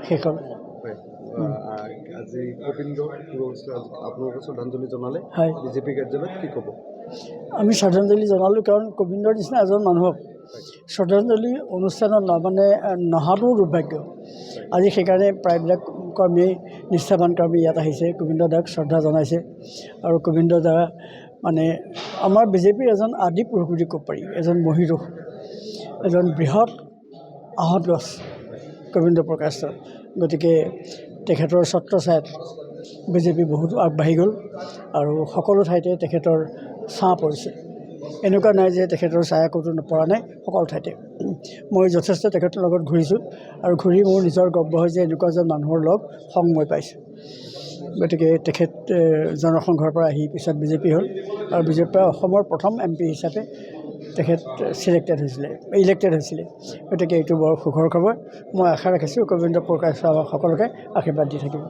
শেষৰ আজি গোবিন্দ আপোনালোকে শ্ৰদ্ধাঞ্জলি জনালে বিজেপি কাৰ্যালয়ত কি ক'ব? আমি শ্ৰদ্ধাঞ্জলি জনালোঁ, কাৰণ গোবিন্দৰ নিচিনা এজন মানুহক শ্ৰদ্ধাঞ্জলি অনুষ্ঠানত নহাটো দুৰ্ভাগ্য। আজি সেইকাৰণে প্ৰায়বিলাক কৰ্মী, নিষ্ঠাৱান কৰ্মী ইয়াত আহিছে, গোবিন্দ দাক শ্ৰদ্ধা জনাইছে। আৰু গোবিন্দ দা আমাৰ বিজেপিৰ এজন আদি পুৰুষ বুলি ক'ব পাৰি, এজন মহীৰূহ, এজন বৃহৎ আহঁত গছ গোবিন্দ প্ৰকাশ দাস। গতিকে তেখেতৰ ছত্ৰছায়াত বিজেপি বহুতো আগবাঢ়ি গ'ল আৰু সকলো ঠাইতে তেখেতৰ ছাঁ পৰিছে। এনেকুৱা নাই যে তেখেতৰ ছায়া ক'তো পৰা নাই, সকলো ঠাইতে। মই যথেষ্ট তেখেতৰ লগত ঘূৰিছোঁ আৰু ঘূৰি মোৰ নিজৰ গৰ্ব হয় যে এনেকুৱা এজন মানুহৰ সংগ মই পাইছোঁ। গতিকে তেখেত জনসংঘৰ পৰা আহি পিছত বিজেপি হ'ল আৰু বিজেপিৰ পৰা অসমৰ প্ৰথম MP হিচাপে তেখেত ইলেক্টেড হৈছিলে। গতিকে এইটো বৰ সুখৰ খবৰ। মই আশা ৰাখিছোঁ গোবিন্দ প্ৰকাশ সকলোকে আশীৰ্বাদ দি থাকিব।